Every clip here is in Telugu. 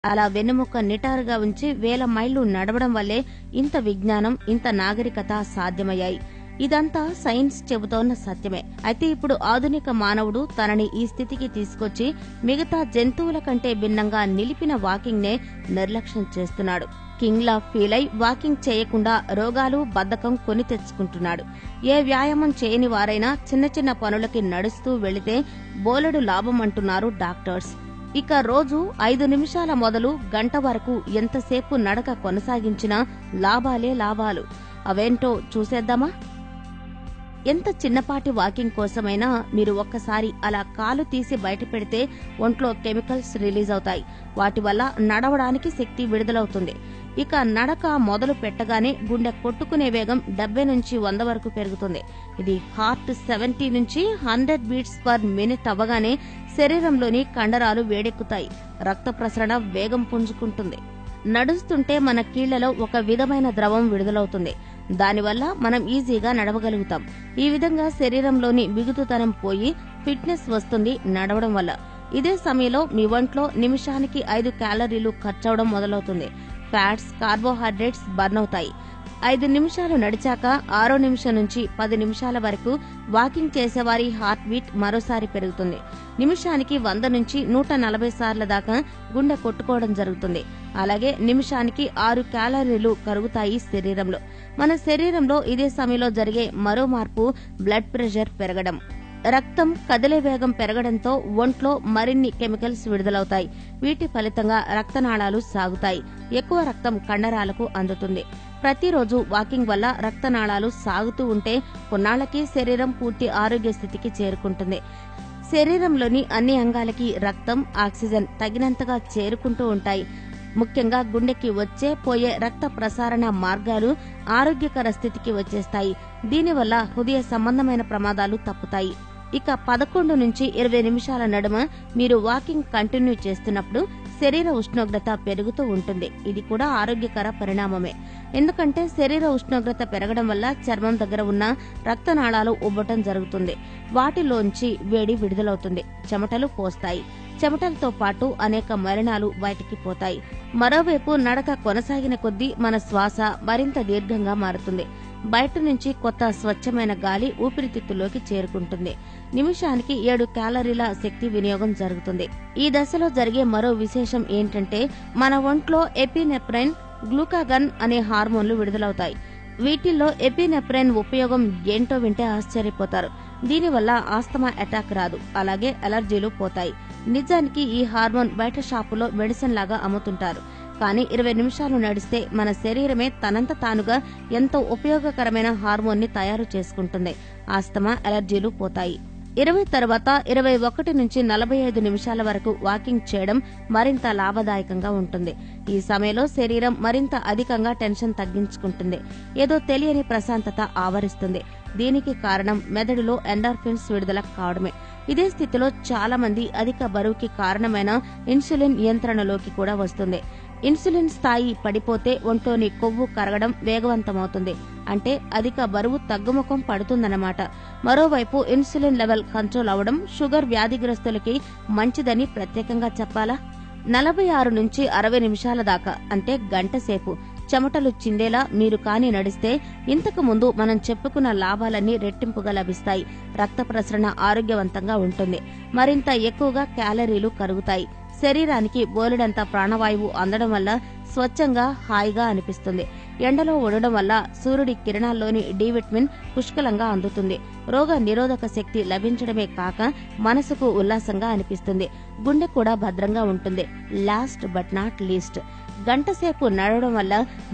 అలా వెన్నెముక నిటారుగా ఉంచి వేల మైళ్లు నడవడం వల్లే ఇంత విజ్ఞానం, ఇంత నాగరికత సాధ్యమయ్యాయి. ఇదంతా సైన్స్ చెబుతోన్న సత్యమే. అయితే ఇప్పుడు ఆధునిక మానవుడు తనని ఈ స్థితికి తీసుకొచ్చి మిగతా జంతువుల కంటే భిన్నంగా నిలిపిన వాకింగ్ నే నిర్లక్ష్యం చేస్తున్నాడు. కింగ్ లా ఫీల్ అయి వాకింగ్ చేయకుండా రోగాలు, బద్ధకం కొని తెచ్చుకుంటున్నాడు. ఏ వ్యాయామం చేయని వారైనా చిన్న చిన్న పనులకి నడుస్తూ వెళితే బోలెడు లాభం అంటున్నారు డాక్టర్స్. ఇక రోజు 5 నిమిషాల మొదలు గంట వరకు ఎంతసేపు నడక కొనసాగించినా లాభాలే లాభాలు. అవేంటో చూసేద్దామా? ఎంత చిన్నపాటి వాకింగ్ కోసమైనా మీరు ఒక్కసారి అలా కాలు తీసి బయట పెడితే ఒంట్లో కెమికల్స్ రిలీజ్ అవుతాయి. వాటి వల్ల నడవడానికి శక్తి విడుదలవుతుంది. ఇక నడక మొదలు పెట్టగానే గుండె కొట్టుకునే వేగం 70 నుంచి 100 వరకు పెరుగుతుంది. ఇది హార్ట్ 70 నుంచి 100 బీట్స్ పర్ మినిట్ అవ్వగానే శరీరంలోని కండరాలు వేడెక్కుతాయి. రక్త ప్రసరణ వేగం పుంజుకుంటుంది. నడుస్తుంటే మన కీళ్లలో ఒక విధమైన ద్రవం విడుదలవుతుంది. దానివల్ల మనం ఈజీగా నడవగలుగుతాం. ఈ విధంగా శరీరంలోని బిగుతుతనం పోయి ఫిట్నెస్ వస్తుంది నడవడం వల్ల. ఇదే సమయంలో మీ ఒంట్లో నిమిషానికి 5 క్యాలరీలు ఖర్చవడం మొదలవుతుంది. ఫ్యాట్స్, కార్బోహైడ్రేట్స్ బర్న్ అవుతాయి. 5 నిమిషాలు నడిచాక 6వ నిమిషం నుంచి 10 నిమిషాల వరకు వాకింగ్ చేసేవారి హార్ట్ బీట్ మరోసారి పెరుగుతుంది. నిమిషానికి 100 నుంచి 140 సార్ల దాకా గుండె కొట్టుకోవడం జరుగుతుంది. అలాగే నిమిషానికి 6 క్యాలరీలు కరుగుతాయి శరీరంలో. మన శరీరంలో ఇదే సమయంలో జరిగే మరో మార్పు బ్లడ్ ప్రెషర్ పెరగడం. రక్తం కదిలే వేగం పెరగడంతో ఒంట్లో మరిన్ని కెమికల్స్ విడుదలవుతాయి. వీటి ఫలితంగా రక్తనాళాలు సాగుతాయి. ఎక్కువ రక్తం కండరాలకు అందుతుంది. ప్రతిరోజు వాకింగ్ వల్ల రక్తనాళాలు సాగుతూ ఉంటే కొన్నాళ్లకి శరీరం పూర్తి ఆరోగ్య స్థితికి చేరుకుంటుంది. శరీరంలోని అన్ని అంగాలకి రక్తం, ఆక్సిజన్ తగినంతగా చేరుకుంటూ ఉంటాయి. ముఖ్యంగా గుండెకి వచ్చే పోయే రక్త ప్రసారణ మార్గాలు ఆరోగ్యకర స్థితికి వచ్చేస్తాయి. దీనివల్ల హృదయ సంబంధమైన ప్రమాదాలు తప్పుతాయి. ఇక 11 నుంచి 20 నిమిషాల నడుమ మీరు వాకింగ్ కంటిన్యూ చేస్తున్నప్పుడు శరీర ఉష్ణోగ్రత పెరుగుతూ ఉంటుంది. ఇది కూడా ఆరోగ్యకర పరిణామమే. ఎందుకంటే శరీర ఉష్ణోగ్రత పెరగడం వల్ల చర్మం దగ్గర ఉన్న రక్తనాళాలు ఉబ్బటం జరుగుతుంది. వాటిలోంచి వేడి విడుదలవుతుంది. చెమటలు పోస్తాయి. చెమటలతో పాటు అనేక మలినాలు బయటికి పోతాయి. మరోవైపు నడక కొనసాగిన కొద్దీ మన శ్వాస మరింత దీర్ఘంగా మారుతుంది. బయట నుంచి కొత్త స్వచ్ఛమైన గాలి ఊపిరితిత్తుల్లోకి చేరుకుంటుంది. నిమిషానికి 7 క్యాలరీల శక్తి వినియోగం జరుగుతుంది. ఈ దశలో జరిగే మరో విశేషం ఏంటంటే మన ఒంట్లో ఎపినెఫ్రైన్, గ్లూకాగన్ అనే హార్మోన్లు విడుదలవుతాయి. వీటిల్లో ఎపినెఫ్రైన్ ఉపయోగం ఏంటో వింటే ఆశ్చర్యపోతారు. దీనివల్ల ఆస్తమా అటాక్ రాదు. అలాగే అలర్జీలు పోతాయి. నిజానికి ఈ హార్మోన్ బయట షాపులో మెడిసిన్ లాగా అమ్ముతుంటారు. కానీ 20 నిమిషాలు నడిస్తే మన శరీరమే తనంత తానుగా ఎంతో ఉపయోగకరమైన హార్మోన్ ని తయారు చేసుకుంటుంది. ఆస్తమా, అలర్జీలు పోతాయి. 20 తర్వాత 21 నుంచి 45 నిమిషాల వరకు వాకింగ్ చేయడం మరింత లాభదాయకంగా ఉంటుంది. ఈ సమయంలో శరీరం మరింత అధికంగా టెన్షన్ తగ్గించుకుంటుంది. ఏదో తెలియని ప్రశాంతత ఆవరిస్తుంది. దీనికి కారణం మెదడులో ఎండార్ఫిన్స్ విడుదల కావడమే. ఇదే స్థితిలో చాలా మంది అధిక బరువుకి కారణమైన ఇన్సులిన్ నియంత్రణలోకి కూడా వస్తుంది. ఇన్సులిన్ స్థాయి పడిపోతే ఒంట్లోని కొవ్వు కరగడం వేగవంతమవుతుంది. అంటే అధిక బరువు తగ్గుముఖం పడుతుందన్నమాట. మరోవైపు ఇన్సులిన్ లెవెల్ కంట్రోల్ అవడం షుగర్ వ్యాధిగ్రస్తులకి మంచిదని ప్రత్యేకంగా చెప్పాలా? 46 నుంచి 60 నిమిషాల దాకా అంటే గంట సేపు చెమటలు చిందేలా మీరు కాని నడిస్తే ఇంతకు ముందు మనం చెప్పుకున్న లాభాలన్నీ రెట్టింపుగా లభిస్తాయి. రక్త ప్రసరణ ఆరోగ్యవంతంగా ఉంటుంది. మరింత ఎక్కువగా క్యాలరీలు కరుగుతాయి. శరీరానికి బోలెడంత ప్రాణవాయువు అందడం వల్ల స్వచ్ఛంగా, హాయిగా అనిపిస్తుంది. ఎండలో ఉండడం వల్ల సూర్యుడి కిరణాల్లోని డి విటమిన్ పుష్కలంగా అందుతుంది. రోగ నిరోధక శక్తి లభించడమే కాక మనసుకు ఉల్లాసంగా అనిపిస్తుంది. గుండె కూడా భద్రంగా ఉంటుంది. లాస్ట్ బట్ నాట్ లీస్ట్, గంటసేపు నడవడం వల్ల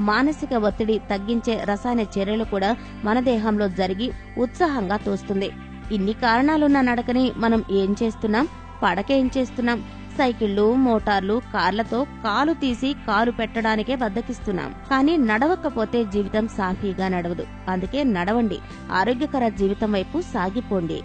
మానసిక ఒత్తిడి తగ్గించే రసాయన చర్యలు కూడా మన దేహంలో జరిగి ఉత్సాహంగా తోస్తుంది. ఇన్ని కారణాలున్న నడకని మనం ఏం చేస్తున్నాం? పడకేం చేస్తున్నాం? సైకిళ్లు, మోటార్లు, కార్లతో కాలు తీసి కారు పెట్టడానికే బద్దకిస్తున్నాం. కానీ నడవకపోతే జీవితం సాఫీగా నడవదు. అందుకే నడవండి. ఆరోగ్యకర జీవితం వైపు సాగిపోండి.